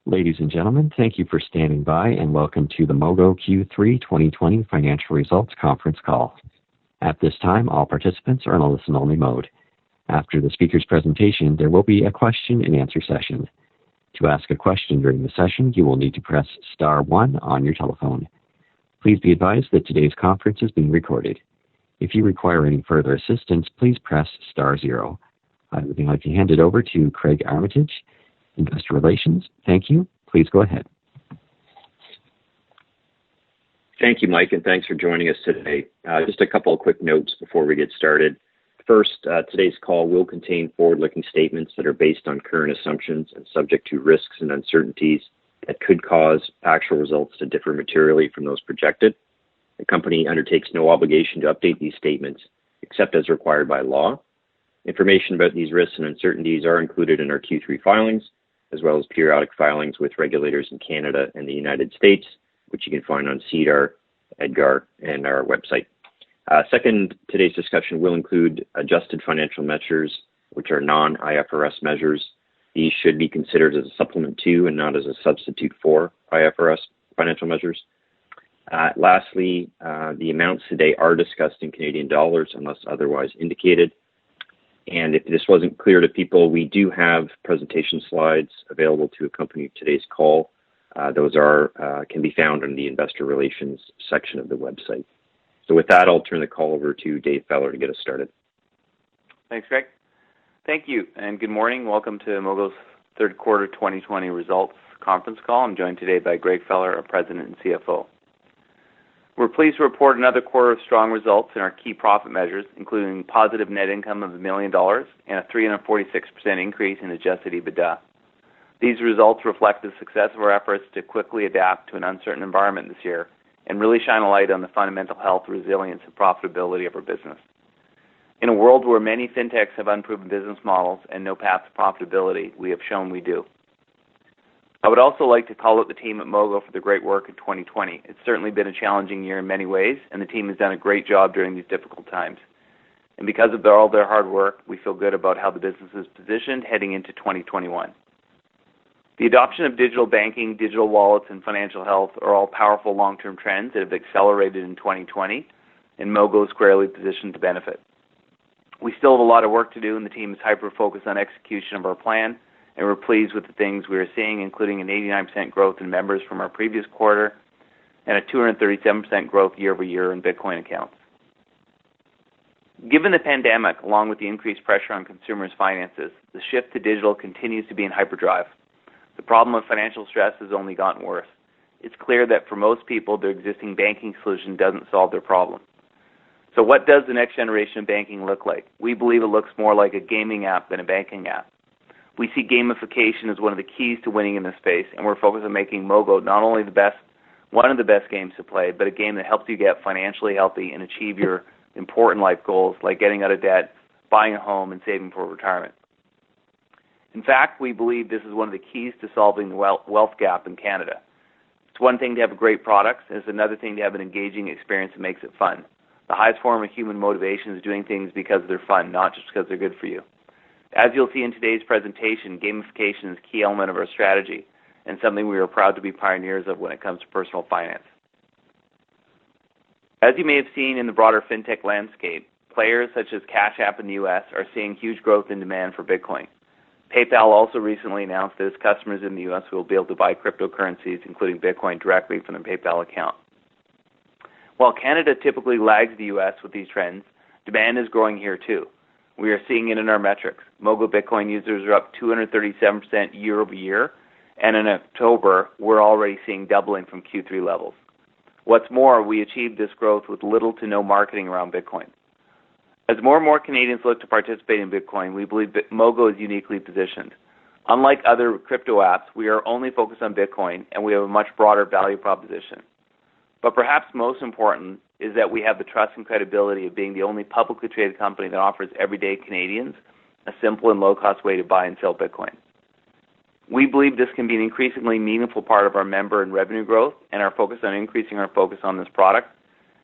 Ladies and gentlemen, thank you for standing by and welcome to the Mogo Q3 2020 Financial Results Conference Call. At this time, all participants are in a listen-only mode. After the speaker's presentation, there will be a question-and-answer session. To ask a question during the session, you will need to press star 1 on your telephone. Please be advised that today's conference is being recorded. If you require any further assistance, please press star 0. I would like to hand it over to Craig Armitage, Investor Relations. Thank you. Please go ahead. Thank you, Mike, and thanks for joining us today. Just a couple of quick notes before we get started. First, today's call will contain forward-looking statements that are based on current assumptions and subject to risks and uncertainties that could cause actual results to differ materially from those projected. The company undertakes no obligation to update these statements except as required by law. Information about these risks and uncertainties are included in our Q3 filings, as well as periodic filings with regulators in Canada and the United States, which you can find on SEDAR, EDGAR, and our website. Second, today's discussion will include adjusted financial measures, which are non-IFRS measures. These should be considered as a supplement to and not as a substitute for IFRS financial measures. Lastly, the amounts today are discussed in Canadian dollars unless otherwise indicated. And if this wasn't clear to people, we do have presentation slides available to accompany today's call. Those can be found in the Investor Relations section of the website. So with that, I'll turn the call over to Dave Feller to get us started. Thanks, Greg. Thank you, and good morning. Welcome to Mogo's third quarter 2020 results conference call. I'm joined today by Greg Feller, our President and CFO. We're pleased to report another quarter of strong results in our key profit measures, including positive net income of $1 million and a 346% increase in adjusted EBITDA. These results reflect the success of our efforts to quickly adapt to an uncertain environment this year and really shine a light on the fundamental health, resilience, and profitability of our business. In a world where many fintechs have unproven business models and no path to profitability, we have shown we do. I would also like to call out the team at Mogo for the great work in 2020. It's certainly been a challenging year in many ways, and the team has done a great job during these difficult times. And because of all their hard work, we feel good about how the business is positioned heading into 2021. The adoption of digital banking, digital wallets, and financial health are all powerful long-term trends that have accelerated in 2020, and Mogo is squarely positioned to benefit. We still have a lot of work to do, and the team is hyper-focused on execution of our plan, and we're pleased with the things we are seeing, including an 89% growth in members from our previous quarter and a 237% growth year-over-year in Bitcoin accounts. Given the pandemic, along with the increased pressure on consumers' finances, the shift to digital continues to be in hyperdrive. The problem of financial stress has only gotten worse. It's clear that for most people, their existing banking solution doesn't solve their problem. So what does the next generation of banking look like? We believe it looks more like a gaming app than a banking app. We see gamification as one of the keys to winning in this space, and we're focused on making Mogo not only one of the best games to play, but a game that helps you get financially healthy and achieve your important life goals like getting out of debt, buying a home, and saving for retirement. In fact, we believe this is one of the keys to solving the wealth gap in Canada. It's one thing to have a great product, and it's another thing to have an engaging experience that makes it fun. The highest form of human motivation is doing things because they're fun, not just because they're good for you. As you'll see in today's presentation, gamification is a key element of our strategy and something we are proud to be pioneers of when it comes to personal finance. As you may have seen in the broader fintech landscape, players such as Cash App in the U.S. are seeing huge growth in demand for Bitcoin. PayPal also recently announced that its customers in the U.S. will be able to buy cryptocurrencies, including Bitcoin, directly from their PayPal account. While Canada typically lags the U.S. with these trends, demand is growing here too. We are seeing it in our metrics. Mogo Bitcoin users are up 237% year over year, and in October, we're already seeing doubling from Q3 levels. What's more, we achieved this growth with little to no marketing around Bitcoin. As more and more Canadians look to participate in Bitcoin, we believe that Mogo is uniquely positioned. Unlike other crypto apps, we are only focused on Bitcoin, and we have a much broader value proposition. But perhaps most important is that we have the trust and credibility of being the only publicly traded company that offers everyday Canadians a simple and low-cost way to buy and sell Bitcoin. We believe this can be an increasingly meaningful part of our member and revenue growth, and are focused on increasing our focus on this product,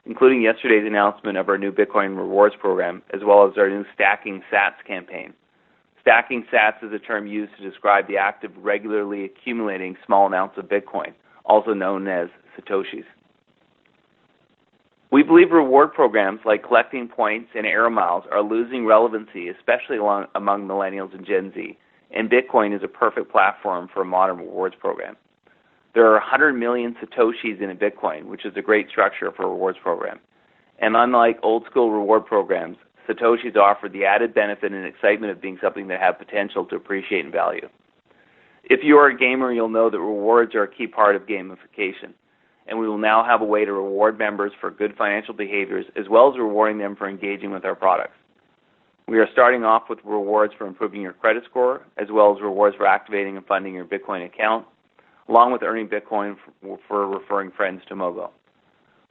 including yesterday's announcement of our new Bitcoin rewards program, as well as our new Stacking Sats campaign. Stacking sats is a term used to describe the act of regularly accumulating small amounts of Bitcoin, also known as Satoshis. We believe reward programs like collecting points and Air Miles are losing relevancy, especially among millennials and Gen Z, and Bitcoin is a perfect platform for a modern rewards program. There are 100 million Satoshis in a Bitcoin, which is a great structure for a rewards program. And unlike old-school reward programs, Satoshis offer the added benefit and excitement of being something that have potential to appreciate and value. If you are a gamer, you'll know that rewards are a key part of gamification, and we will now have a way to reward members for good financial behaviors as well as rewarding them for engaging with our products. We are starting off with rewards for improving your credit score, as well as rewards for activating and funding your Bitcoin account, along with earning Bitcoin for referring friends to Mogo.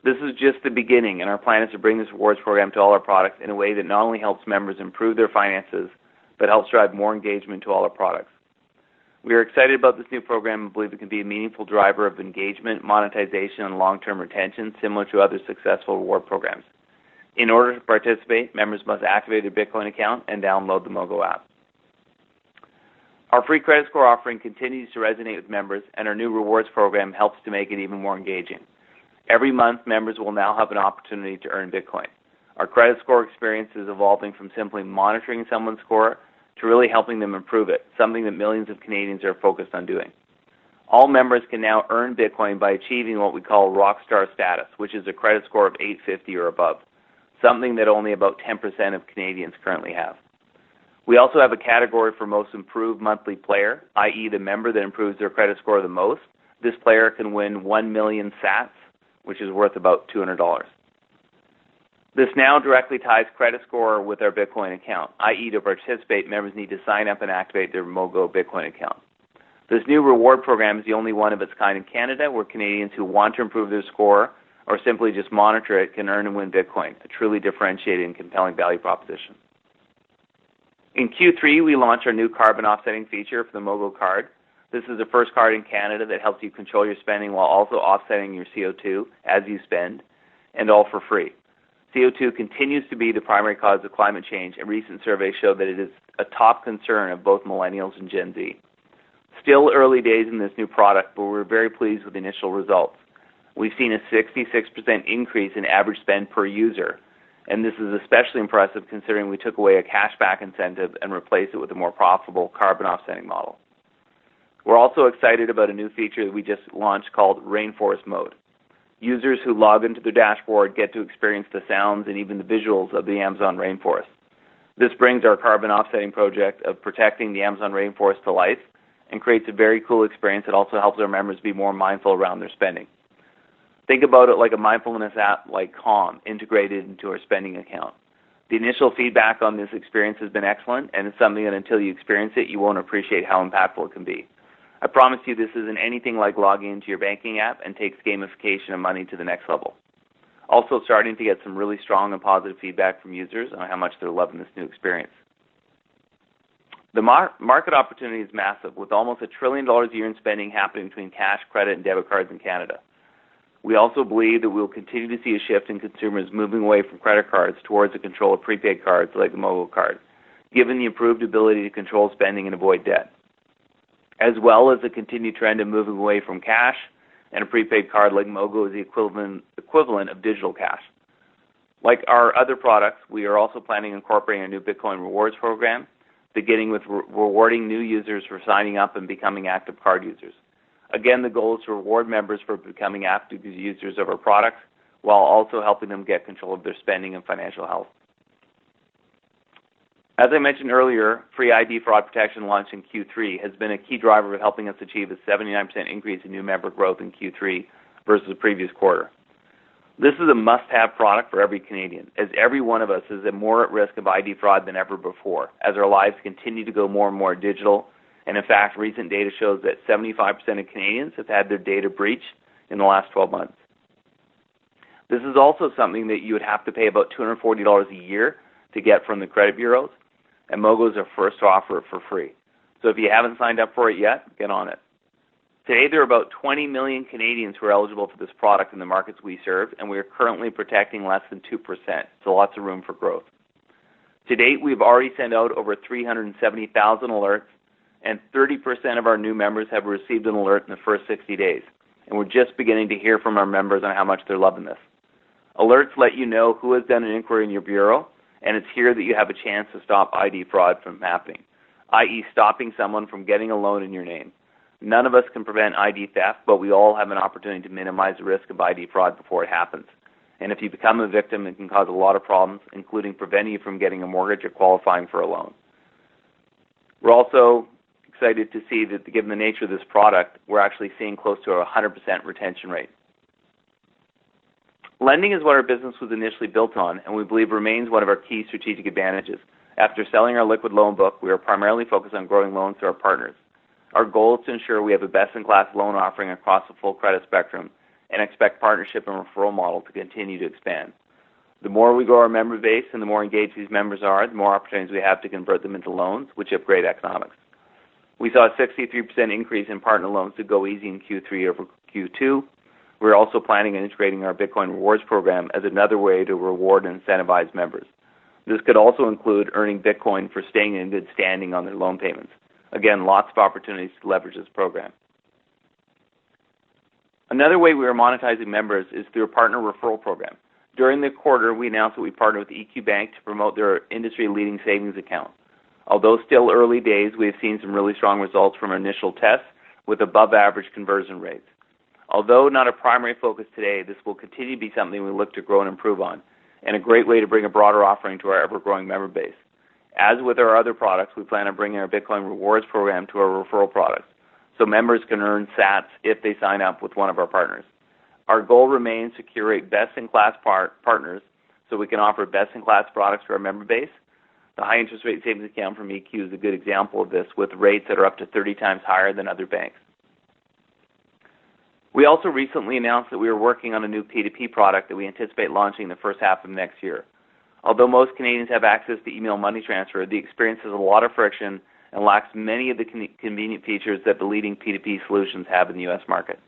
This is just the beginning, and our plan is to bring this rewards program to all our products in a way that not only helps members improve their finances, but helps drive more engagement to all our products. We are excited about this new program and believe it can be a meaningful driver of engagement, monetization, and long-term retention, similar to other successful reward programs. In order to participate, members must activate their Bitcoin account and download the Mogo app. Our free credit score offering continues to resonate with members, and our new rewards program helps to make it even more engaging. Every month, members will now have an opportunity to earn Bitcoin. Our credit score experience is evolving from simply monitoring someone's score to really helping them improve it, something that millions of Canadians are focused on doing. All members can now earn Bitcoin by achieving what we call rockstar status, which is a credit score of 850 or above, something that only about 10% of Canadians currently have. We also have a category for most improved monthly player, i.e. the member that improves their credit score the most. This player can win 1 million sats, which is worth about $200. This now directly ties credit score with our Bitcoin account, i.e. to participate, members need to sign up and activate their Mogo Bitcoin account. This new reward program is the only one of its kind in Canada where Canadians who want to improve their score or simply just monitor it can earn and win Bitcoin, a truly differentiated and compelling value proposition. In Q3, we launched our new carbon offsetting feature for the Mogo card. This is the first card in Canada that helps you control your spending while also offsetting your CO2 as you spend, and all for free. CO2 continues to be the primary cause of climate change, and recent surveys show that it is a top concern of both millennials and Gen Z. Still early days in this new product, but we're very pleased with the initial results. We've seen a 66% increase in average spend per user, and this is especially impressive considering we took away a cashback incentive and replaced it with a more profitable carbon offsetting model. We're also excited about a new feature that we just launched called Rainforest Mode. Users who log into their dashboard get to experience the sounds and even the visuals of the Amazon rainforest. This brings our carbon offsetting project of protecting the Amazon rainforest to life and creates a very cool experience that also helps our members be more mindful around their spending. Think about it like a mindfulness app like Calm integrated into our spending account. The initial feedback on this experience has been excellent, and it's something that until you experience it, you won't appreciate how impactful it can be. I promise you this isn't anything like logging into your banking app and takes gamification of money to the next level. Also starting to get some really strong and positive feedback from users on how much they're loving this new experience. The market opportunity is massive, with almost $1 trillion a year in spending happening between cash, credit, and debit cards in Canada. We also believe that we will continue to see a shift in consumers moving away from credit cards towards the control of prepaid cards like the Mogo card, given the improved ability to control spending and avoid debt, as well as the continued trend of moving away from cash, and a prepaid card like Mogo is the equivalent of digital cash. Like our other products, we are also planning on incorporating a new Bitcoin rewards program, beginning with rewarding new users for signing up and becoming active card users. Again, the goal is to reward members for becoming active users of our products while also helping them get control of their spending and financial health. As I mentioned earlier, free ID fraud protection launched in Q3 has been a key driver of helping us achieve a 79% increase in new member growth in Q3 versus the previous quarter. This is a must-have product for every Canadian, as every one of us is more at risk of ID fraud than ever before, as our lives continue to go more and more digital. And in fact, recent data shows that 75% of Canadians have had their data breached in the last 12 months. This is also something that you would have to pay about $240 a year to get from the credit bureaus, and Mogo is our first to offer it for free. So if you haven't signed up for it yet, get on it. Today, there are about 20 million Canadians who are eligible for this product in the markets we serve, and we are currently protecting less than 2%, so lots of room for growth. To date, we've already sent out over 370,000 alerts, and 30% of our new members have received an alert in the first 60 days. And we're just beginning to hear from our members on how much they're loving this. Alerts let you know who has done an inquiry in your bureau, and it's here that you have a chance to stop ID fraud from happening, i.e. stopping someone from getting a loan in your name. None of us can prevent ID theft, but we all have an opportunity to minimize the risk of ID fraud before it happens. And if you become a victim, it can cause a lot of problems, including preventing you from getting a mortgage or qualifying for a loan. We're also excited to see that, given the nature of this product, we're actually seeing close to a 100% retention rate. Lending is what our business was initially built on, and we believe remains one of our key strategic advantages. After selling our liquid loan book, we are primarily focused on growing loans to our partners. Our goal is to ensure we have a best-in-class loan offering across the full credit spectrum and expect partnership and referral model to continue to expand. The more we grow our member base and the more engaged these members are, the more opportunities we have to convert them into loans, which have great economics. We saw a 63% increase in partner loans to Go Easy in Q3 over Q2. We're also planning on integrating our Bitcoin rewards program as another way to reward and incentivize members. This could also include earning Bitcoin for staying in good standing on their loan payments. Again, lots of opportunities to leverage this program. Another way we are monetizing members is through a partner referral program. During the quarter, we announced that we partnered with EQ Bank to promote their industry-leading savings account. Although still early days, we have seen some really strong results from our initial tests with above-average conversion rates. Although not a primary focus today, this will continue to be something we look to grow and improve on, and a great way to bring a broader offering to our ever-growing member base. As with our other products, we plan on bringing our Bitcoin rewards program to our referral products, so members can earn sats if they sign up with one of our partners. Our goal remains to curate best-in-class partners so we can offer best-in-class products to our member base. The high interest rate savings account from EQ is a good example of this, with rates that are up to 30 times higher than other banks. We also recently announced that we are working on a new P2P product that we anticipate launching in the first half of next year. Although most Canadians have access to email money transfer, the experience has a lot of friction and lacks many of the convenient features that the leading P2P solutions have in the U.S. market.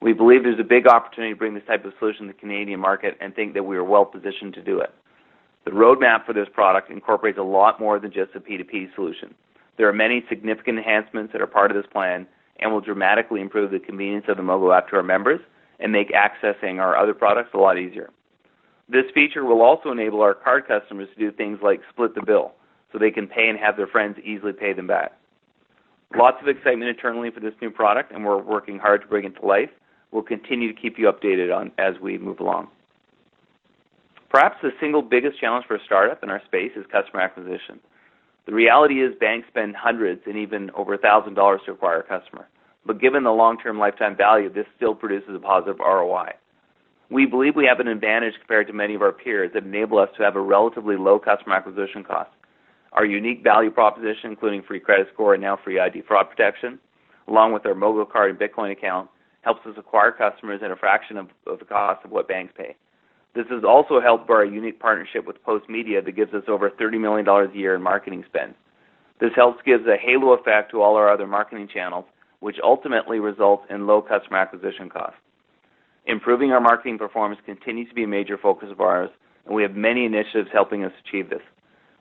We believe there's a big opportunity to bring this type of solution to the Canadian market and think that we are well positioned to do it. The roadmap for this product incorporates a lot more than just a P2P solution. There are many significant enhancements that are part of this plan and will dramatically improve the convenience of the Mogo app to our members and make accessing our other products a lot easier. This feature will also enable our card customers to do things like split the bill, so they can pay and have their friends easily pay them back. Lots of excitement internally for this new product, and we're working hard to bring it to life. We'll continue to keep you updated on as we move along. Perhaps the single biggest challenge for a startup in our space is customer acquisition. The reality is banks spend hundreds and even over $1,000 to acquire a customer. But given the long-term lifetime value, this still produces a positive ROI. We believe we have an advantage compared to many of our peers that enable us to have a relatively low customer acquisition cost. Our unique value proposition, including free credit score and now free ID fraud protection, along with our Mogo card and Bitcoin account, helps us acquire customers at a fraction of the cost of what banks pay. This is also helped by our unique partnership with Post Media that gives us over $30 million a year in marketing spend. This helps give a halo effect to all our other marketing channels, which ultimately results in low customer acquisition costs. Improving our marketing performance continues to be a major focus of ours, and we have many initiatives helping us achieve this.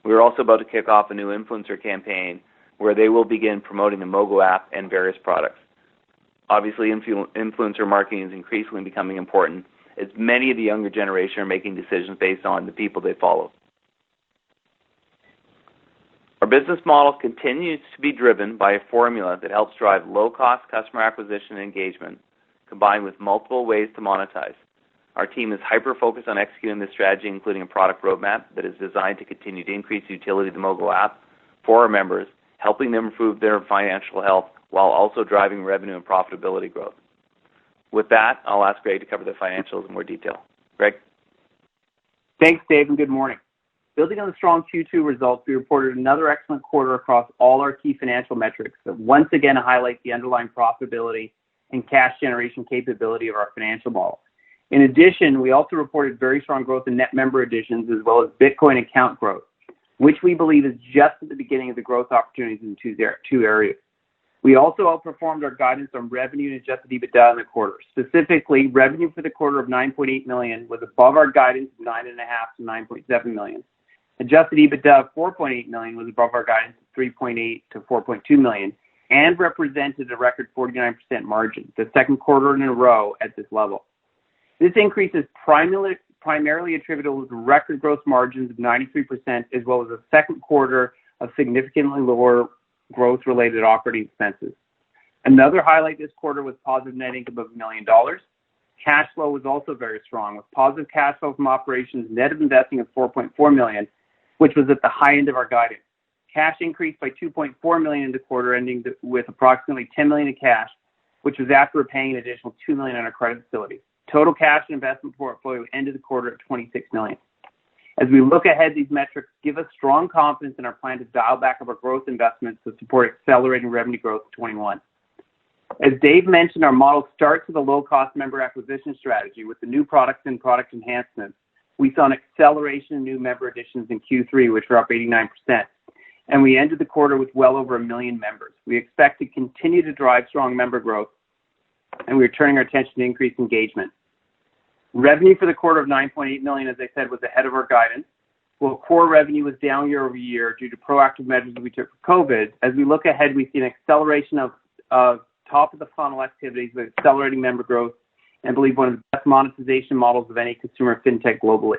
We are also about to kick off a new influencer campaign where they will begin promoting the Mogo app and various products. Obviously, influencer marketing is increasingly becoming important, as many of the younger generation are making decisions based on the people they follow. Our business model continues to be driven by a formula that helps drive low-cost customer acquisition and engagement, combined with multiple ways to monetize. Our team is hyper-focused on executing this strategy, including a product roadmap that is designed to continue to increase the utility of the Mogo app for our members, helping them improve their financial health while also driving revenue and profitability growth. With that, I'll ask Greg to cover the financials in more detail. Greg? Thanks, Dave, and good morning. Building on the strong Q2 results, we reported another excellent quarter across all our key financial metrics that once again highlight the underlying profitability and cash generation capability of our financial model. In addition, we also reported very strong growth in net member additions as well as Bitcoin account growth, which we believe is just at the beginning of the growth opportunities in two areas. We also outperformed our guidance on revenue and adjusted EBITDA in the quarter. Specifically, revenue for the quarter of $9.8 million was above our guidance of $9.5 to $9.7 million. Adjusted EBITDA of $4.8 million was above our guidance of $3.8 to $4.2 million and represented a record 49% margin, the second quarter in a row at this level. This increase is primarily attributable to record gross margins of 93%, as well as a second quarter of significantly lower growth-related operating expenses. Another highlight this quarter was positive net income of $1 million. Cash flow was also very strong, with positive cash flow from operations net of investing of $4.4 million, which was at the high end of our guidance. Cash increased by $2.4 million in the quarter, ending with approximately $10 million in cash, which was after paying an additional $2 million on our credit facility. Total cash and investment portfolio ended the quarter at $26 million. As we look ahead, these metrics give us strong confidence in our plan to dial back of our growth investments to support accelerating revenue growth in 21. As Dave mentioned, our model starts with a low-cost member acquisition strategy. With the new products and product enhancements, we saw an acceleration in new member additions in Q3, which were up 89%. And we ended the quarter with well over 1 million members. We expect to continue to drive strong member growth, and we're turning our attention to increased engagement. Revenue for the quarter of $9.8 million, as I said, was ahead of our guidance. While core revenue was down year over year due to proactive measures that we took for COVID, as we look ahead, we see an acceleration of top-of-the-funnel activities with accelerating member growth and believe one of the best monetization models of any consumer fintech globally.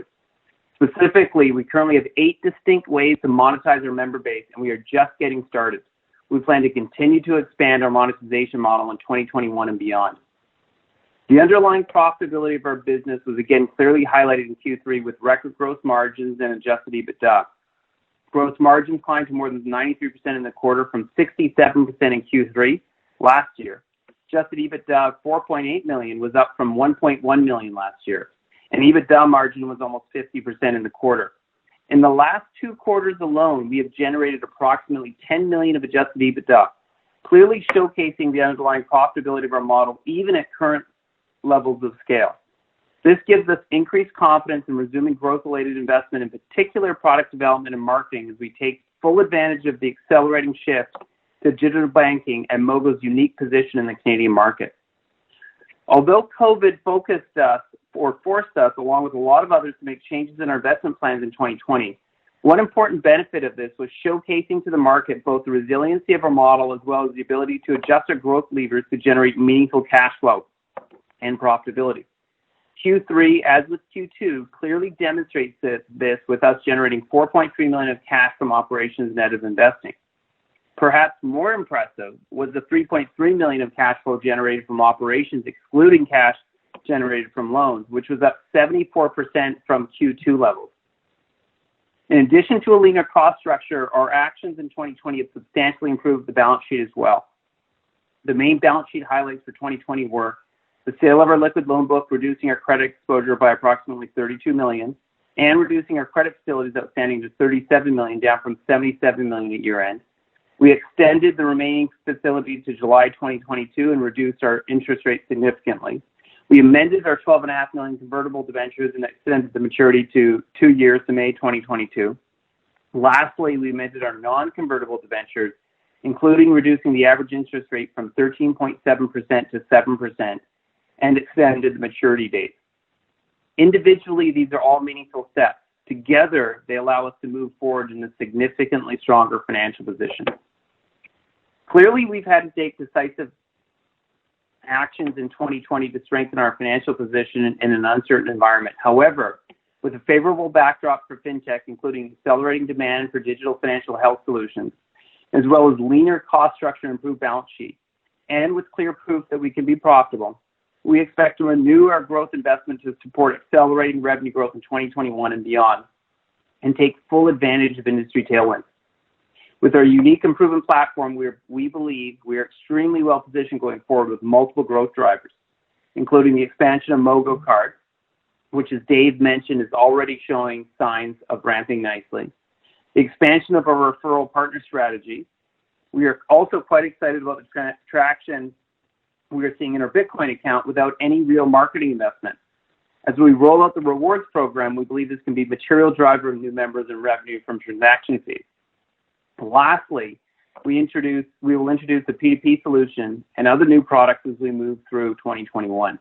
Specifically, we currently have 8 distinct ways to monetize our member base, and we are just getting started. We plan to continue to expand our monetization model in 2021 and beyond. The underlying profitability of our business was again clearly highlighted in Q3 with record gross margins and adjusted EBITDA. Gross margins climbed to more than 93% in the quarter from 67% in Q3 last year. Adjusted EBITDA of $4.8 million was up from $1.1 million last year, and EBITDA margin was almost 50% in the quarter. In the last 2 quarters alone, we have generated approximately $10 million of adjusted EBITDA, clearly showcasing the underlying profitability of our model even at current levels of scale. This gives us increased confidence in resuming growth-related investment, in particular product development and marketing, as we take full advantage of the accelerating shift to digital banking and Mogo's unique position in the Canadian market. Although COVID forced us, along with a lot of others, to make changes in our investment plans in 2020, one important benefit of this was showcasing to the market both the resiliency of our model as well as the ability to adjust our growth levers to generate meaningful cash flow and profitability. Q3, as with Q2, clearly demonstrates this with us generating $4.3 million of cash from operations net of investing. Perhaps more impressive was the $3.3 million of cash flow generated from operations, excluding cash generated from loans, which was up 74% from Q2 levels. In addition to a leaner cost structure, our actions in 2020 have substantially improved the balance sheet as well. The main balance sheet highlights for 2020 were the sale of our liquid loan book, reducing our credit exposure by approximately $32 million, and reducing our credit facilities outstanding to $37 million, down from $77 million at year-end. We extended the remaining facility to July 2022 and reduced our interest rate significantly. We amended our $12.5 million convertible debentures and extended the maturity to 2 years to May 2022. Lastly, we amended our non-convertible debentures, including reducing the average interest rate from 13.7% to 7% and extended the maturity date. Individually, these are all meaningful steps. Together, they allow us to move forward in a significantly stronger financial position. Clearly, we've had to take decisive actions in 2020 to strengthen our financial position in an uncertain environment. However, with a favorable backdrop for fintech, including accelerating demand for digital financial health solutions, as well as leaner cost structure and improved balance sheet, and with clear proof that we can be profitable, we expect to renew our growth investment to support accelerating revenue growth in 2021 and beyond, and take full advantage of industry tailwinds. With our unique and proven platform, we believe we are extremely well positioned going forward with multiple growth drivers, including the expansion of Mogo Card, which, as Dave mentioned, is already showing signs of ramping nicely. The expansion of our referral partner strategy. We are also quite excited about the traction we are seeing in our Bitcoin account without any real marketing investment. As we roll out the rewards program, we believe this can be a material driver of new members and revenue from transaction fees. Lastly, we will introduce the P2P solution and other new products as we move through 2021.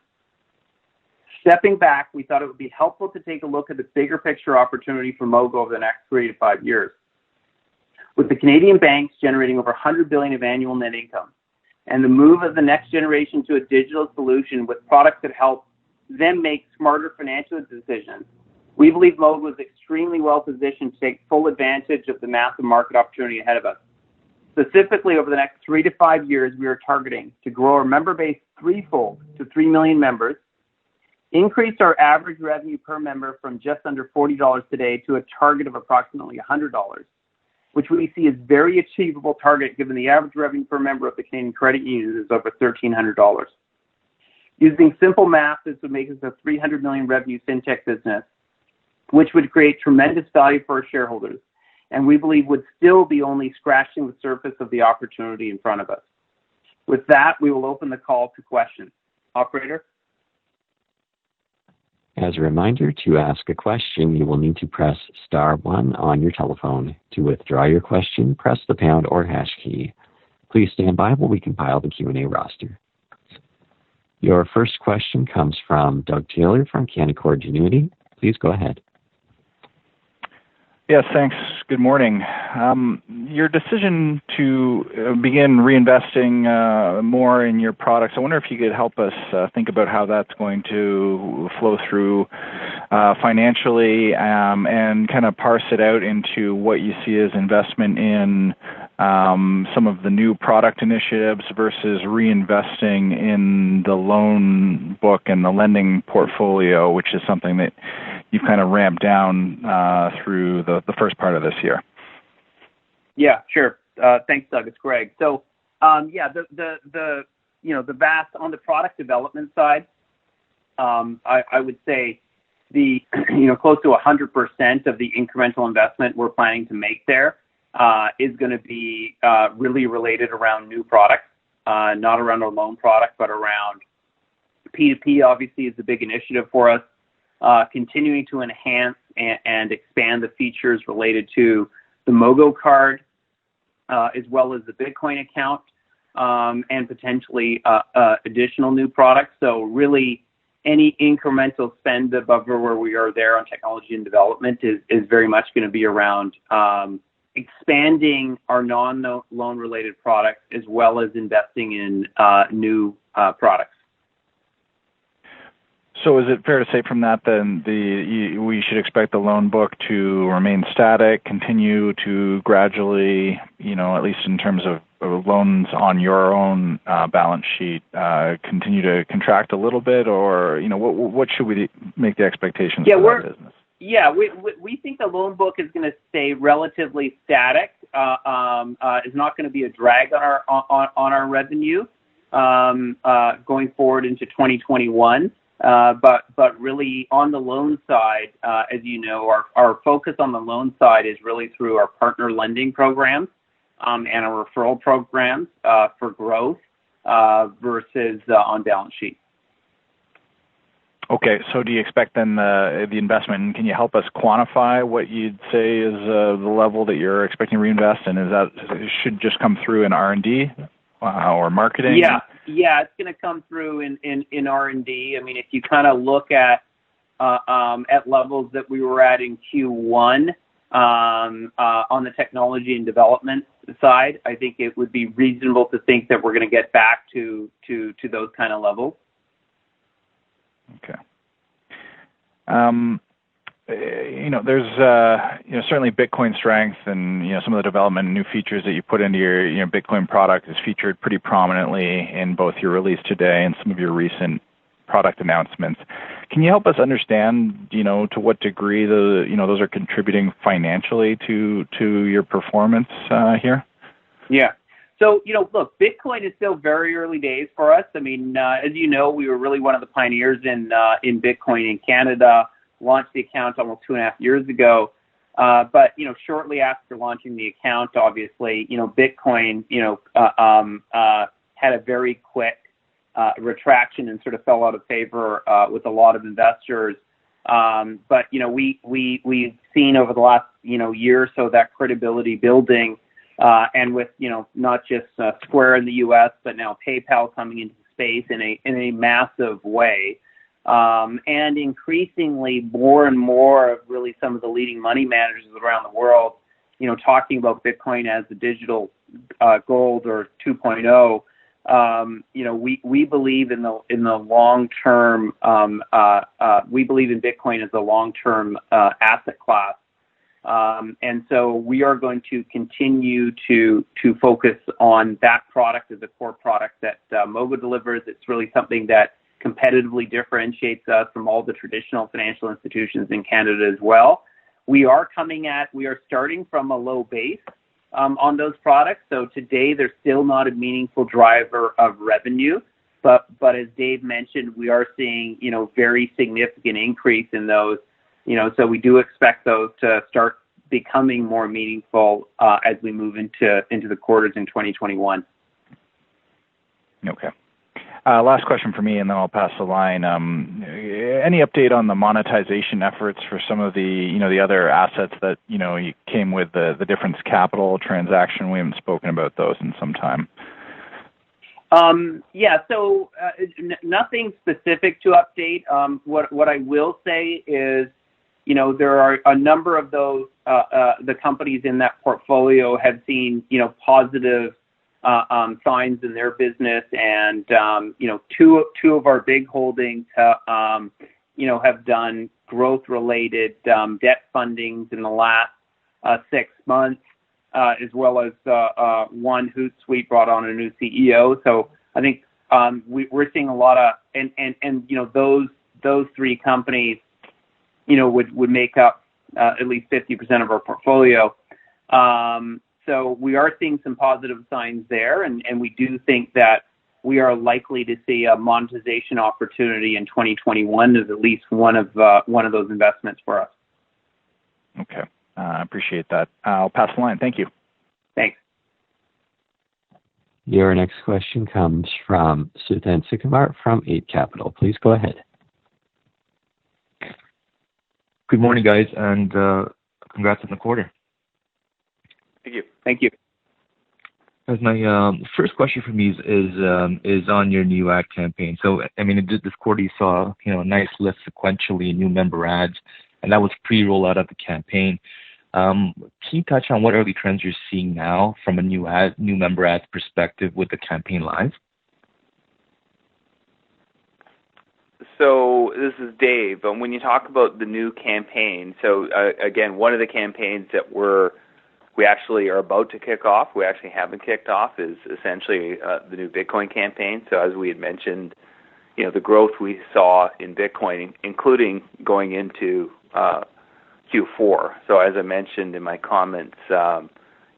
Stepping back, we thought it would be helpful to take a look at the bigger picture opportunity for Mogo over the next 3 to 5 years. With the Canadian banks generating over $100 billion of annual net income, and the move of the next generation to a digital solution with products that help them make smarter financial decisions, we believe Mogo is extremely well positioned to take full advantage of the massive market opportunity ahead of us. Specifically, over the next 3 to 5 years, we are targeting to grow our member base threefold to 3 million members, increase our average revenue per member from just under $40 today to a target of approximately $100, which we see as very achievable target given the average revenue per member of the Canadian credit union is over $1,300. Using simple math, this would make us a $300 million revenue fintech business, which would create tremendous value for our shareholders, and we believe would still be only scratching the surface of the opportunity in front of us. With that, we will open the call to questions. Operator? As a reminder, to ask a question, you will need to press *1 on your telephone. To withdraw your question, press the pound or hash key. Please stand by while we compile the Q&A roster. Your first question comes from Doug Taylor from Canaccord Genuity. Please go ahead. Yes, thanks. Good morning. Your decision to begin reinvesting more in your products, I wonder if you could help us think about how that's going to flow through financially and kind of parse it out into what you see as investment in some of the new product initiatives versus reinvesting in the loan book and the lending portfolio, which is something that you've kind of ramped down through the first part of this year. Yeah, sure. Thanks, Doug. It's Greg. So, the vast on the product development side, I would say the close to 100% of the incremental investment we're planning to make there is going to be really related around new products, not around our loan product, but around P2P. Obviously, is a big initiative for us. Continuing to enhance and expand the features related to the Mogo card, as well as the Bitcoin account, and potentially additional new products. So really, any incremental spend above where we are there on technology and development is very much going to be around expanding our non-loan related products as well as investing in new products. So is it fair to say from that then we should expect the loan book to remain static, continue to gradually, at least in terms of loans on your own balance sheet, continue to contract a little bit, or what should we make the expectations for that business? Yeah, we think the loan book is going to stay relatively static. It's not going to be a drag on our revenue going forward into 2021. But really on the loan side, as you know, our focus on the loan side is really through our partner lending programs and our referral programs for growth versus on balance sheet. Okay, so do you expect then the investment, can you help us quantify what you'd say is the level that you're expecting to reinvest, and is that should just come through in R&D or marketing? Yeah, it's going to come through in R&D. I mean, if you kind of look at levels that we were at in Q1 on the technology and development side, I think it would be reasonable to think that we're going to get back to those kind of levels. Okay. There's certainly Bitcoin strength, and some of the development and new features that you put into your Bitcoin product is featured pretty prominently in both your release today and some of your recent product announcements. Can you help us understand, to what degree those are contributing financially to your performance here? Yeah. So, look, Bitcoin is still very early days for us. I mean, as you know, we were really one of the pioneers in Bitcoin in Canada, launched the account almost 2.5 years ago. But, shortly after launching the account, obviously, Bitcoin, had a very quick retraction and sort of fell out of favor with a lot of investors. But, we've seen over the last, year or so that credibility building. And with, not just Square in the U.S., but now PayPal coming into space in a massive way, and increasingly more and more of really some of the leading money managers around the world, talking about Bitcoin as the digital gold or 2.0. We believe in the long term. We believe in Bitcoin as a long term asset class, and so we are going to continue to focus on that product as a core product that Mogo delivers. It's really something that competitively differentiates us from all the traditional financial institutions in Canada as well. We are starting from a low base on those products. So today they're still not a meaningful driver of revenue, but as Dave mentioned, we are seeing, very significant increase in those, so we do expect those to start becoming more meaningful as we move into the quarters in 2021. Okay. Last question for me, and then I'll pass the line. Any update on the monetization efforts for some of the other assets that you came with the Difference Capital transaction? We haven't spoken about those in some time. So nothing specific to update. What I will say is, there are a number of those the companies in that portfolio have seen positive signs in their business, and two of our big holdings have done growth-related debt fundings in the last 6 months, as well as one Hootsuite brought on a new CEO. So I think we're seeing a lot of and those three companies would make up at least 50% of our portfolio. So we are seeing some positive signs there, and we do think that we are likely to see a monetization opportunity in 2021 as at least one of those investments for us. Okay, I appreciate that. I'll pass the line. Thank you. Thanks. Your next question comes from Suthan Sukumar from 8 Capital. Please go ahead. Good morning, guys, and congrats on the quarter. Thank you. As my first question for me is on your new ad campaign. So, I mean, this quarter you saw a nice lift sequentially in new member ads, and that was pre-rollout of the campaign. Can you touch on what early trends you're seeing now from a new member ads perspective with the campaign live? So this is Dave. When you talk about the new campaign, so again, one of the campaigns that we actually are about to kick off, we actually haven't kicked off, is essentially the new Bitcoin campaign. So as we had mentioned, the growth we saw in Bitcoin, including going into Q4. So as I mentioned in my comments,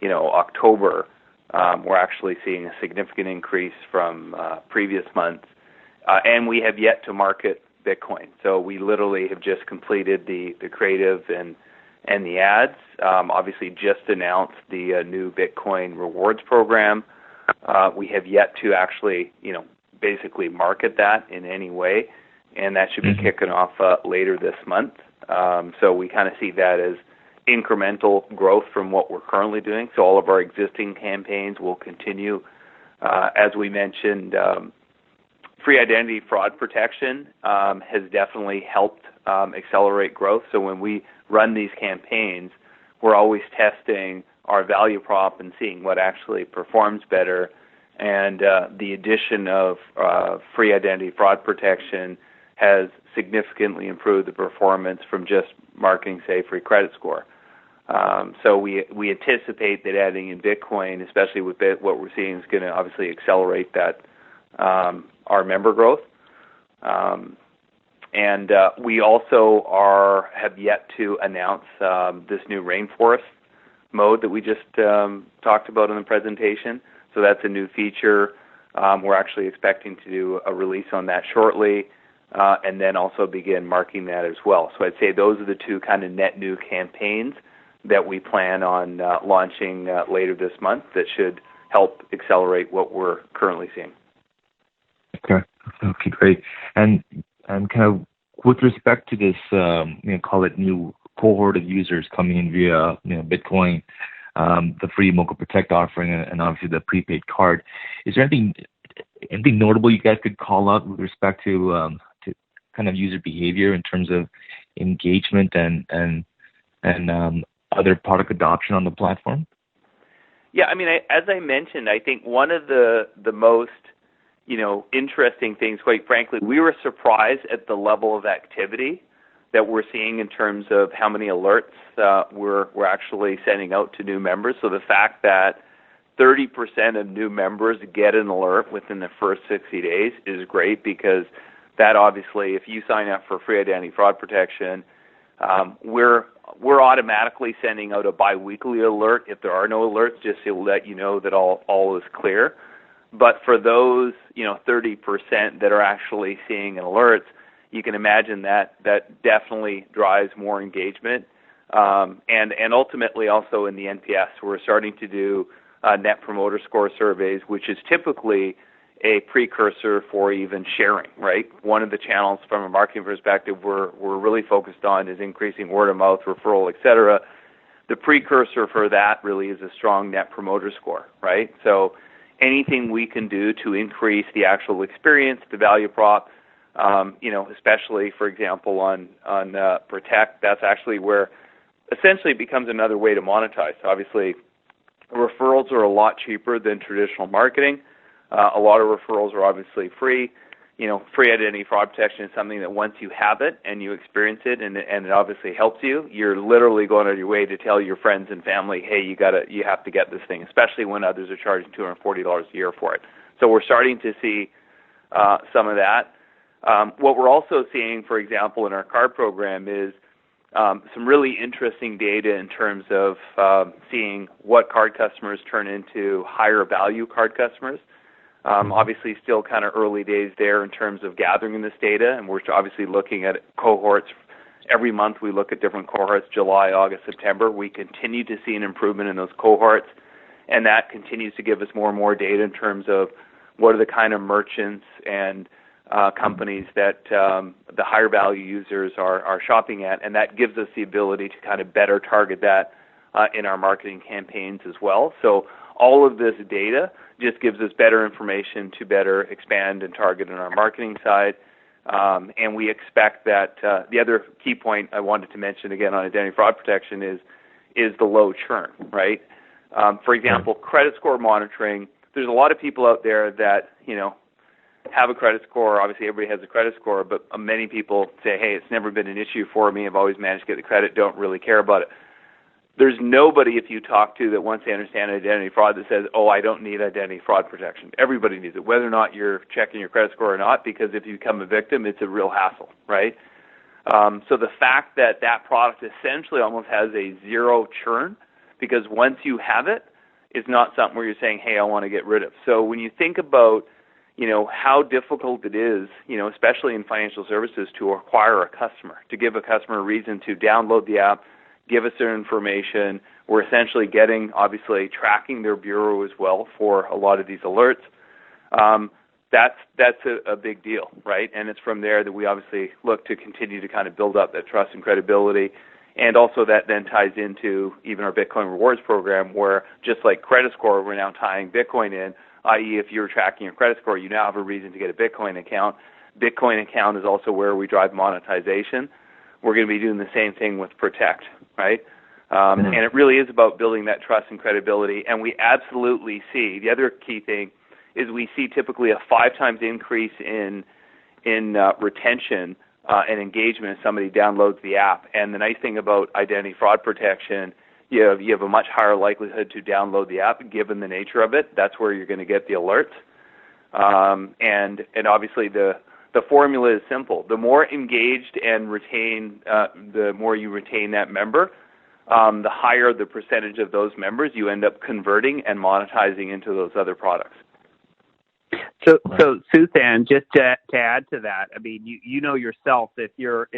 October, we're actually seeing a significant increase from previous months. And we have yet to market Bitcoin. So we literally have just completed the creative and the ads. Obviously just announced the new Bitcoin rewards program. We have yet to actually, basically market that in any way, and that should be kicking off later this month. So we kind of see that as incremental growth from what we're currently doing. So all of our existing campaigns will continue. As we mentioned, free identity fraud protection has definitely helped accelerate growth. So when we run these campaigns, we're always testing our value prop and seeing what actually performs better. And the addition of free identity fraud protection has significantly improved the performance from just marketing, say, free credit score. So we anticipate that adding in Bitcoin, especially with what we're seeing, is going to obviously accelerate that our member growth. And we also have yet to announce this new rainforest mode that we just talked about in the presentation. So that's a new feature. We're actually expecting to do a release on that shortly, and then also begin marketing that as well. So I'd say those are the two kind of net new campaigns that we plan on launching later this month that should help accelerate what we're currently seeing. Okay, great. And kind of with respect to this, call it new cohort of users coming in via, Bitcoin, the free Mogo Protect offering, and obviously the prepaid card, is there anything notable you guys could call out with respect to kind of user behavior in terms of engagement and other product adoption on the platform? Yeah, I mean, as I mentioned, I think one of the most interesting things, quite frankly, we were surprised at the level of activity that we're seeing in terms of how many alerts we're actually sending out to new members. So the fact that 30% of new members get an alert within the first 60 days is great, because that obviously, if you sign up for free identity fraud protection, we're automatically sending out a biweekly alert if there are no alerts, just to let you know that all is clear. But for those 30% that are actually seeing alerts, you can imagine that definitely drives more engagement, and ultimately also in the NPS, we're starting to do Net Promoter Score surveys, which is typically a precursor for even sharing, right? One of the channels from a marketing perspective we're really focused on is increasing word of mouth, referral, et cetera. The precursor for that really is a strong Net Promoter Score, right? So anything we can do to increase the actual experience, the value prop, especially, for example, on Protect, that's actually where essentially it becomes another way to monetize. Obviously, referrals are a lot cheaper than traditional marketing. A lot of referrals are obviously free. Free identity fraud protection is something that once you have it and you experience it, and it obviously helps you, you're literally going out of your way to tell your friends and family, hey, you have to get this thing, especially when others are charging $240 a year for it. So we're starting to see some of that. What we're also seeing, for example, in our card program is some really interesting data in terms of seeing what card customers turn into higher value card customers. Obviously, still kind of early days there in terms of gathering this data, and we're obviously looking at cohorts. Every month we look at different cohorts, July, August, September. We continue to see an improvement in those cohorts, and that continues to give us more and more data in terms of what are the kind of merchants and companies that the higher value users are shopping at, and that gives us the ability to kind of better target that in our marketing campaigns as well. So all of this data just gives us better information to better expand and target in our marketing side. And we expect that the other key point I wanted to mention again on identity fraud protection is the low churn, right? For example, credit score monitoring, there's a lot of people out there that, have a credit score. Obviously, everybody has a credit score, but many people say, hey, it's never been an issue for me. I've always managed to get the credit, don't really care about it. There's nobody, if you talk to, that once they understand identity fraud that says, oh, I don't need identity fraud protection. Everybody needs it, whether or not you're checking your credit score or not, because if you become a victim, it's a real hassle, right? So the fact that product essentially almost has a zero churn, because once you have it, is not something where you're saying, hey, I want to get rid of. So when you think about how difficult it is, especially in financial services, to acquire a customer, to give a customer a reason to download the app, give us their information. We're essentially obviously tracking their bureau as well for a lot of these alerts. That's a big deal, right? And it's from there that we obviously look to continue to kind of build up that trust and credibility. And also that then ties into even our Bitcoin rewards program, where just like credit score, we're now tying Bitcoin in, i.e. if you're tracking your credit score, you now have a reason to get a Bitcoin account. Bitcoin account is also where we drive monetization. We're going to be doing the same thing with Protect, right? And it really is about building that trust and credibility. And we absolutely see, the other key thing is we see typically a 5 times increase in retention and engagement if somebody downloads the app. And the nice thing about identity fraud protection, you have a much higher likelihood to download the app given the nature of it. That's where you're going to get the alerts. And obviously the formula is simple. The more engaged and the more you retain that member, the higher the percentage of those members you end up converting and monetizing into those other products. So Suthan, just to add to that, I mean, you know yourself, if you're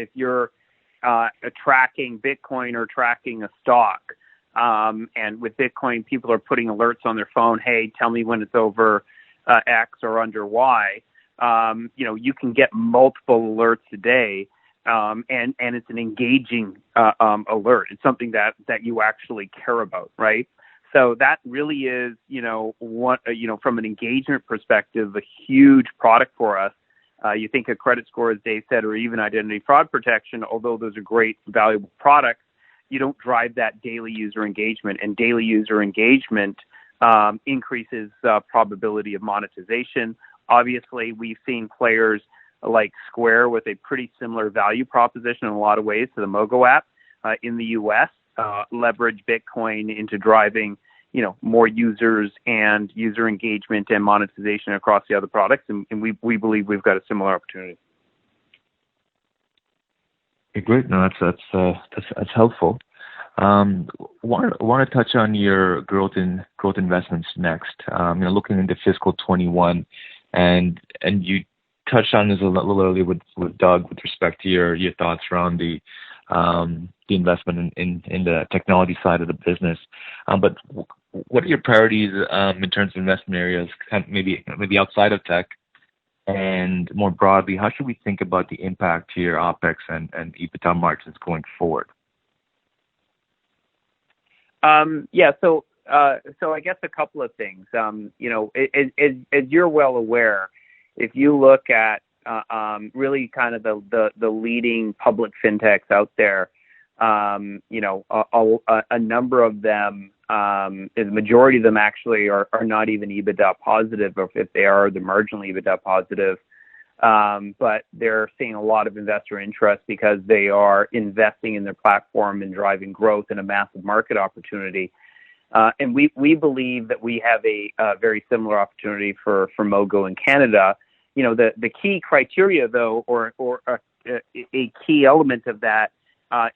tracking Bitcoin or tracking a stock, and with Bitcoin, people are putting alerts on their phone. Hey, tell me when it's over X or under Y. You can get multiple alerts a day, and it's an engaging alert. It's something that you actually care about, right? So that really is, from an engagement perspective, a huge product for us. You think of credit score, as Dave said, or even identity fraud protection, although those are great, valuable products, you don't drive that daily user engagement. And daily user engagement increases probability of monetization. Obviously, we've seen players like Square with a pretty similar value proposition in a lot of ways to the Mogo app in the U.S. Leverage Bitcoin into driving, more users and user engagement and monetization across the other products, and we believe we've got a similar opportunity. Okay, great. No, that's helpful. Want to touch on your growth investments next. Looking into fiscal 21, and you touched on this a little earlier with Doug with respect to your thoughts around the investment in the technology side of the business. But what are your priorities in terms of investment areas, maybe outside of tech, and more broadly, how should we think about the impact to your OPEX and EBITDA margins going forward? So I guess a couple of things. As you're well aware, if you look at really kind of the leading public fintechs out there, a number of them, the majority of them actually are not even EBITDA positive, or if they are, they're marginally EBITDA positive. But they're seeing a lot of investor interest because they are investing in their platform and driving growth in a massive market opportunity. And we believe that we have a very similar opportunity for Mogo in Canada. The key criteria, though, or a key element of that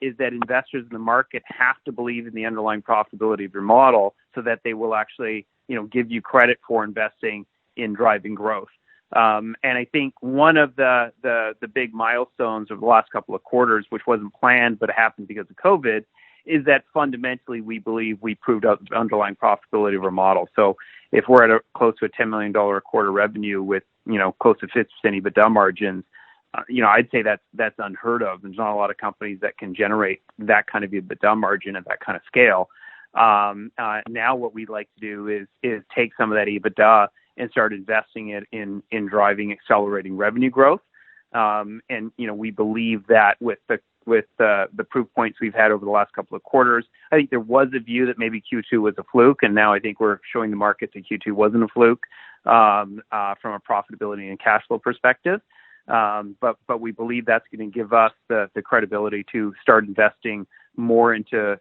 is that investors in the market have to believe in the underlying profitability of your model so that they will actually, give you credit for investing in driving growth. And I think one of the big milestones of the last couple of quarters, which wasn't planned but happened because of COVID, is that fundamentally we believe we proved out the underlying profitability of our model. So if we're at close to a $10 million a quarter revenue with, close to 50% EBITDA margins, I'd say that's unheard of. There's not a lot of companies that can generate that kind of EBITDA margin at that kind of scale. Now what we'd like to do is take some of that EBITDA and start investing it in driving accelerating revenue growth. And we believe that with the proof points we've had over the last couple of quarters, I think there was a view that maybe Q2 was a fluke, and now I think we're showing the market that Q2 wasn't a fluke from a profitability and cash flow perspective. But we believe that's going to give us the credibility to start investing more into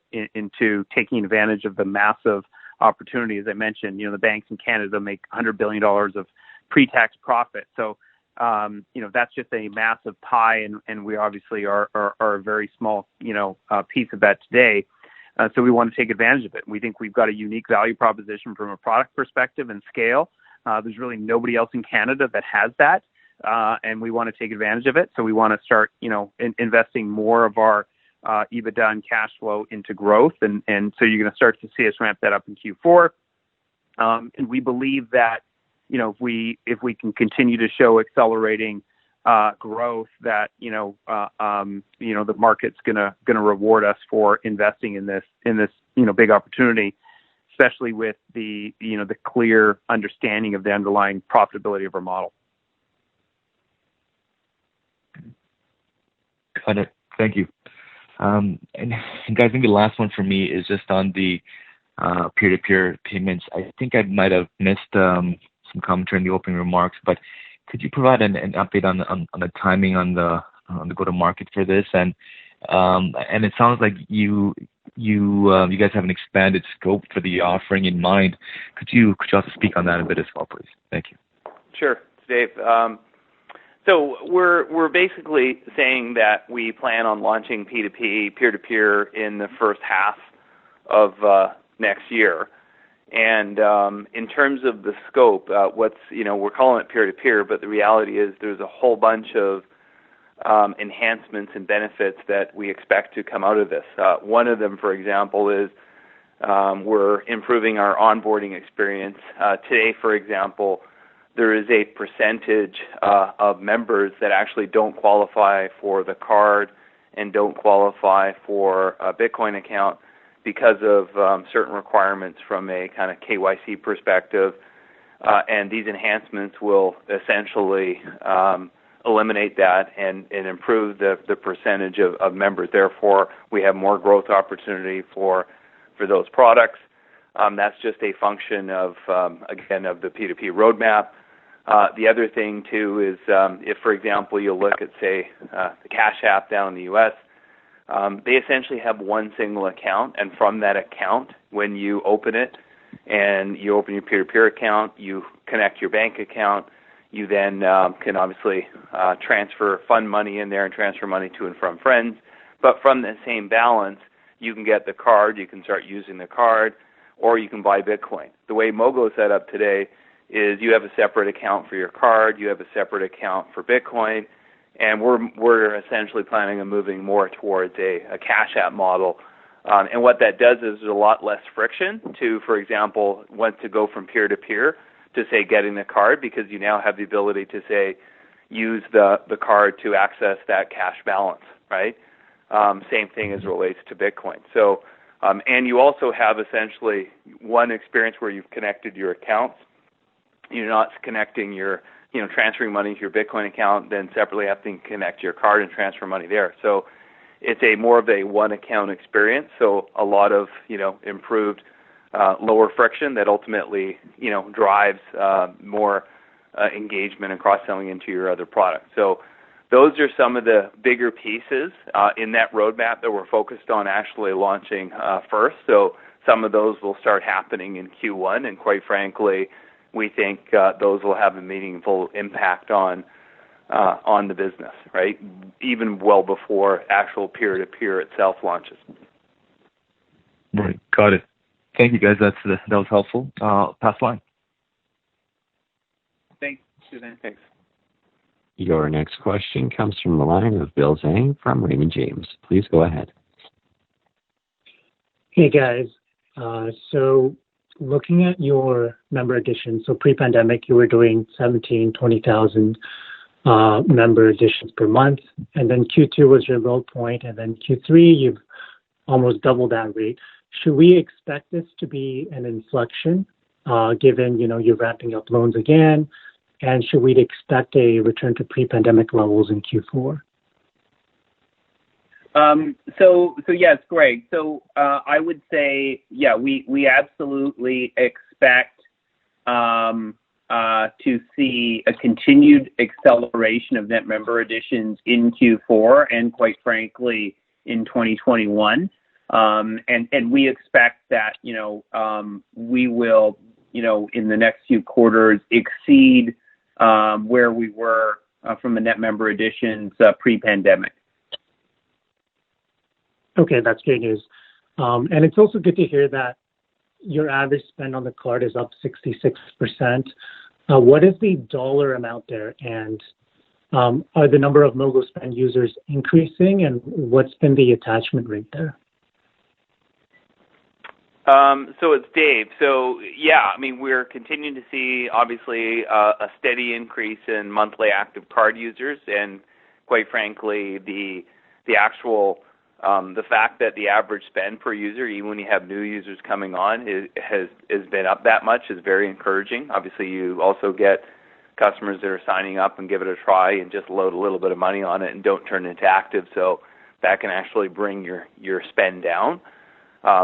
taking advantage of the massive opportunity. As I mentioned, the banks in Canada make $100 billion of pre-tax profit. So, that's just a massive pie, and we obviously are a very small, piece of that today. So we want to take advantage of it. We think we've got a unique value proposition from a product perspective and scale. There's really nobody else in Canada that has that, and we want to take advantage of it. So we want to start, investing more of our EBITDA and cash flow into growth, and so you're going to start to see us ramp that up in Q4. And we believe that, if we can continue to show accelerating growth, that the market's gonna reward us for investing in this big opportunity, especially with the clear understanding of the underlying profitability of our model. Got it. Thank you. And guys, I think the last one for me is just on the peer-to-peer payments. I think I might have missed some commentary in the opening remarks, but could you provide an update on the timing on the go-to-market for this? And it sounds like you guys have an expanded scope for the offering in mind. Could you also speak on that a bit as well, please? Thank you. Sure, Dave. So we're basically saying that we plan on launching P2P, peer-to-peer, in the first half of next year. And in terms of the scope, we're calling it peer-to-peer, but the reality is there's a whole bunch of enhancements and benefits that we expect to come out of this. One of them, for example, is we're improving our onboarding experience. Today, for example, there is a percentage of members that actually don't qualify for the card and don't qualify for a Bitcoin account because of certain requirements from a kind of KYC perspective. And these enhancements will essentially eliminate that and improve the percentage of members. Therefore, we have more growth opportunity for those products. That's just a function of, again, of the P2P roadmap. The other thing, too, is if, for example, you look at, say, the Cash App down in the U.S., they essentially have one single account, and from that account, when you open it and you open your peer-to-peer account, you connect your bank account, you then can obviously transfer fund money in there and transfer money to and from friends. But from the same balance, you can get the card, you can start using the card, or you can buy Bitcoin. The way Mogo is set up today is you have a separate account for your card, you have a separate account for Bitcoin, and we're essentially planning on moving more towards a Cash App model. And what that does is there's a lot less friction to, for example, want to go from peer-to-peer to, say, getting the card, because you now have the ability to, say, use the card to access that cash balance, right? Same thing as it relates to Bitcoin. So, and you also have essentially one experience where you've connected your accounts. You're not connecting your, transferring money to your Bitcoin account, then separately having to connect your card and transfer money there. So it's more of a one account experience. So a lot of, improved lower friction that ultimately, drives more engagement and cross-selling into your other products. So those are some of the bigger pieces in that roadmap that we're focused on actually launching first. So some of those will start happening in Q1, and quite frankly, we think those will have a meaningful impact on the business, right? Even well before actual peer-to-peer itself launches. Right, got it. Thank you, guys. That was helpful. Pass line. Thanks, Suzanne. Thanks. Your next question comes from the line of Bill Zhang from Raymond James. Please go ahead. Hey, guys. So looking at your member additions, so pre-pandemic, you were doing 17, 20,000 member additions per month, and then Q2 was your low point, and then Q3, you've almost doubled that rate. Should we expect this to be an inflection, given, you're ramping up loans again? And should we expect a return to pre-pandemic levels in Q4? So yes, Greg. So I would say, we absolutely expect to see a continued acceleration of net member additions in Q4 and, quite frankly, in 2021. And we expect that, we will, in the next few quarters exceed where we were from a net member additions pre-pandemic. Okay, that's great news. And it's also good to hear that your average spend on the card is up 66%. What is the dollar amount there? And are the number of Mogo Spend users increasing? And what's been the attachment rate there? So it's Dave. So yeah, we're continuing to see obviously a steady increase in monthly active card users, and quite frankly, the actual the fact that the average spend per user, even when you have new users coming on, has been up that much is very encouraging. Obviously, you also get customers that are signing up and give it a try and just load a little bit of money on it and don't turn it into active. So that can actually bring your spend down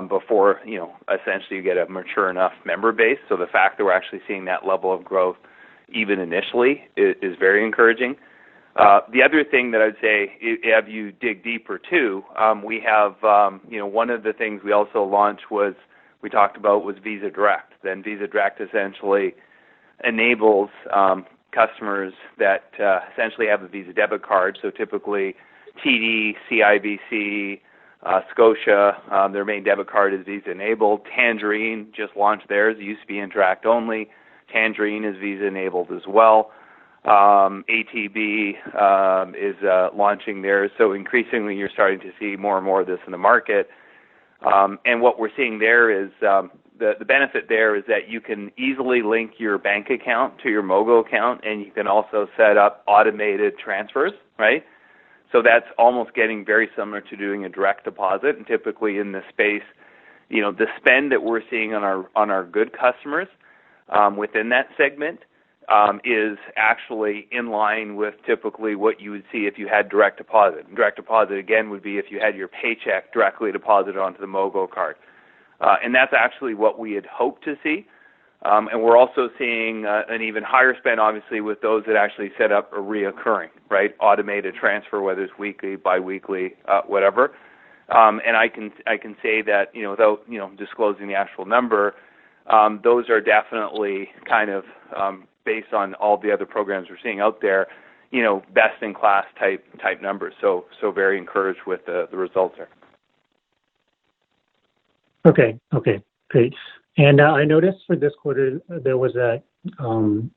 before, essentially you get a mature enough member base. So the fact that we're actually seeing that level of growth even initially is very encouraging. The other thing that I'd say, if you dig deeper too, we have, one of the things we also launched we talked about was Visa Direct. Then Visa Direct essentially enables customers that essentially have a Visa debit card. So typically TD, CIBC, Scotia, their main debit card is Visa enabled. Tangerine just launched theirs. It used to be Interact only. Tangerine is Visa enabled as well. ATB is launching theirs. So increasingly you're starting to see more and more of this in the market. And what we're seeing there is the benefit there is that you can easily link your bank account to your Mogo account, and you can also set up automated transfers, right? So that's almost getting very similar to doing a direct deposit. And typically in this space, the spend that we're seeing on our good customers within that segment is actually in line with typically what you would see if you had direct deposit. And direct deposit, again, would be if you had your paycheck directly deposited onto the Mogo card. And that's actually what we had hoped to see. And we're also seeing an even higher spend, obviously, with those that actually set up a reoccurring, right, automated transfer, whether it's weekly, biweekly, whatever. And I can say that, without disclosing the actual number, those are definitely kind of based on all the other programs we're seeing out there, best in class type numbers. So very encouraged with the results there. Okay, great. And I noticed for this quarter there was a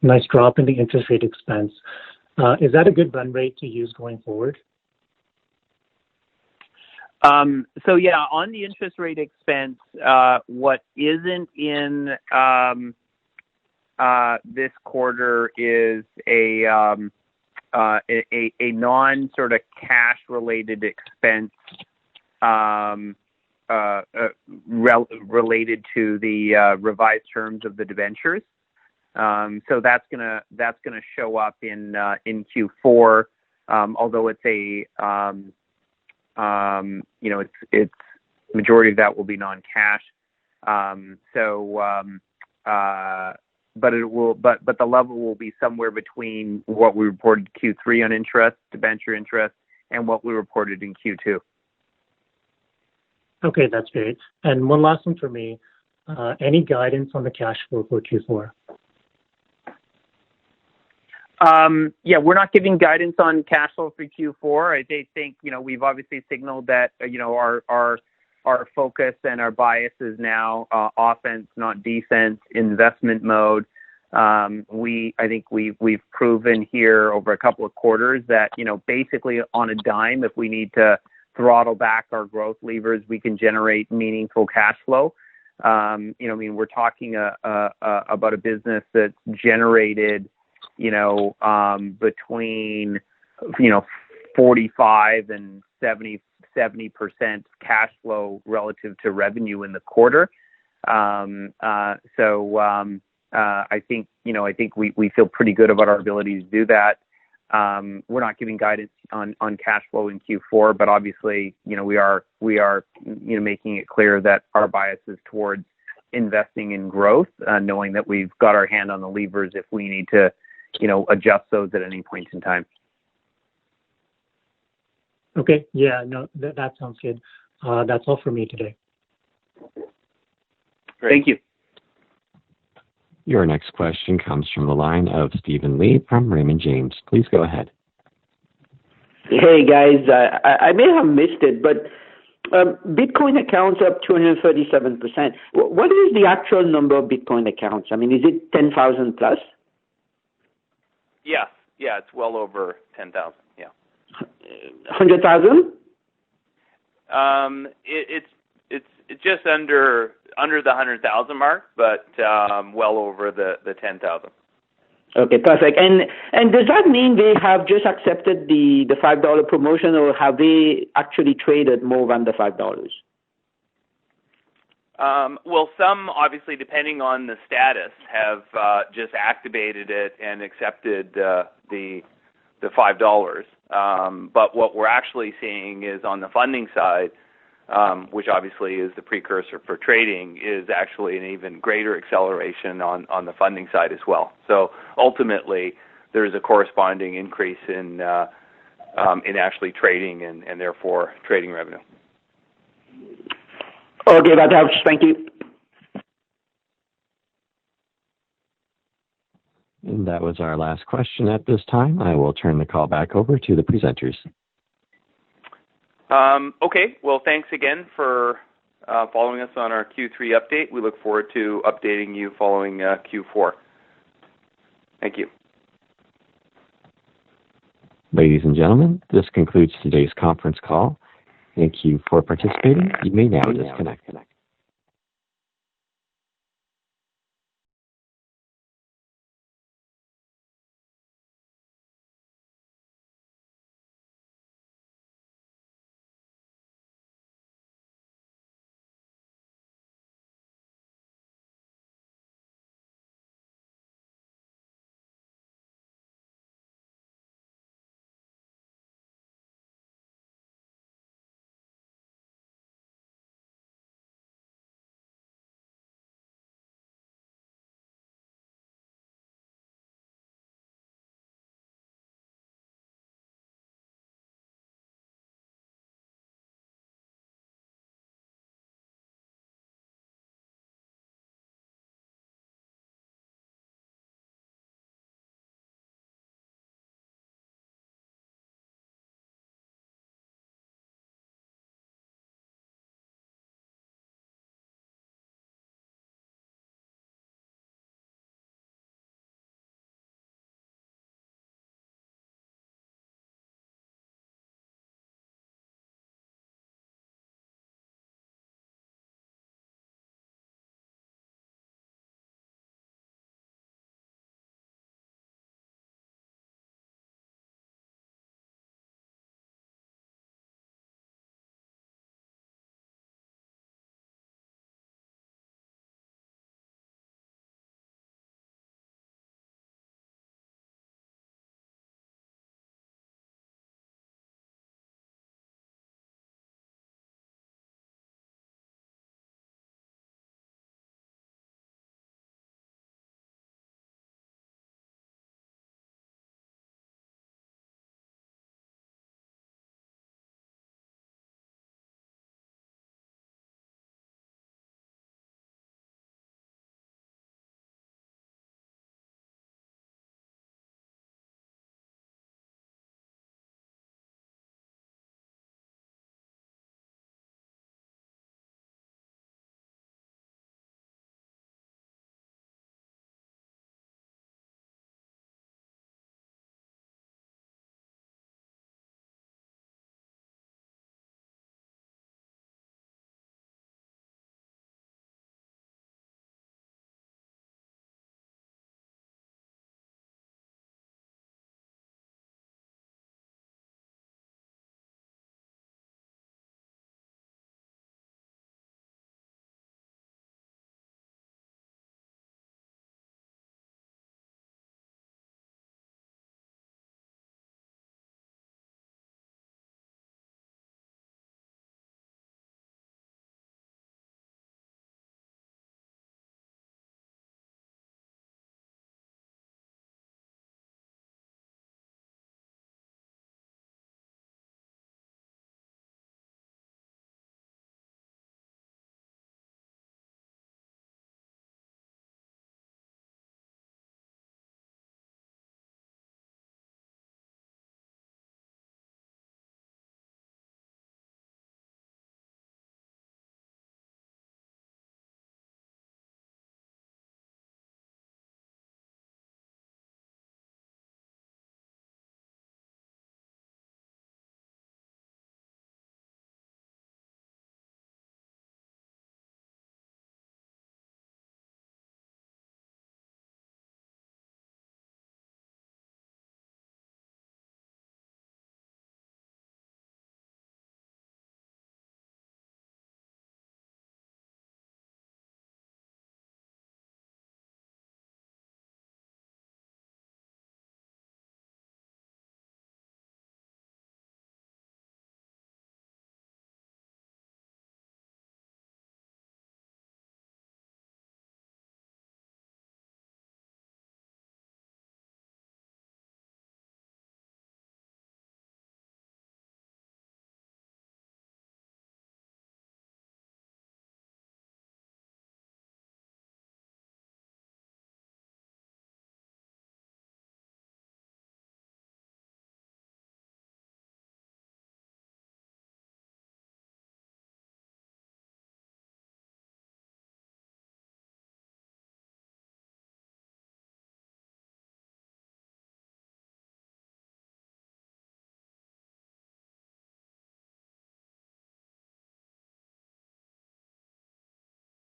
nice drop in the interest rate expense. Is that a good run rate to use going forward? So yeah, on the interest rate expense, what isn't in this quarter is a non sort of cash related expense related to the revised terms of the debentures. So that's gonna show up in Q4, although it's it's majority of that will be non-cash. But the level will be somewhere between what we reported Q3 on interest, debenture interest, and what we reported in Q2. Okay, that's great. And one last one for me. Any guidance on the cash flow for Q4? Yeah, we're not giving guidance on cash flow for Q4. I think, we've obviously signaled that, our focus and our bias is now offense, not defense, investment mode. I think we've proven here over a couple of quarters that, basically on a dime, if we need to throttle back our growth levers, we can generate meaningful cash flow. We're talking about a business that's generated, between 45 and 70% cash flow relative to revenue in the quarter. I think we feel pretty good about our ability to do that. We're not giving guidance on cash flow in Q4, but obviously, we are making it clear that our bias is towards investing in growth, knowing that we've got our hand on the levers if we need to, adjust those at any point in time. Okay. Yeah, no, that sounds good. That's all for me today. Great. Thank you. Your next question comes from the line of Stephen Lee from Raymond James. Please go ahead. Hey, guys. I may have missed it, but Bitcoin accounts up 237%. What is the actual number of Bitcoin accounts? I mean, is it 10,000 plus? Yeah, it's well over 10,000. Yeah. 100,000? It's just under the 100,000 mark, but well over the 10,000. Okay, perfect. And does that mean they have just accepted the $5 promotion, or have they actually traded more than the $5? Well, some, obviously, depending on the status, have just activated it and accepted the $5. But what we're actually seeing is on the funding side, which obviously is the precursor for trading, is actually an even greater acceleration on the funding side as well. So ultimately, there is a corresponding increase in actually trading and therefore trading revenue. Okay, that helps. Thank you. And that was our last question at this time. I will turn the call back over to the presenters. Okay. Well, thanks again for following us on our Q3 update. We look forward to updating you following Q4. Thank you. Ladies and gentlemen, this concludes today's conference call. Thank you for participating. You may now disconnect.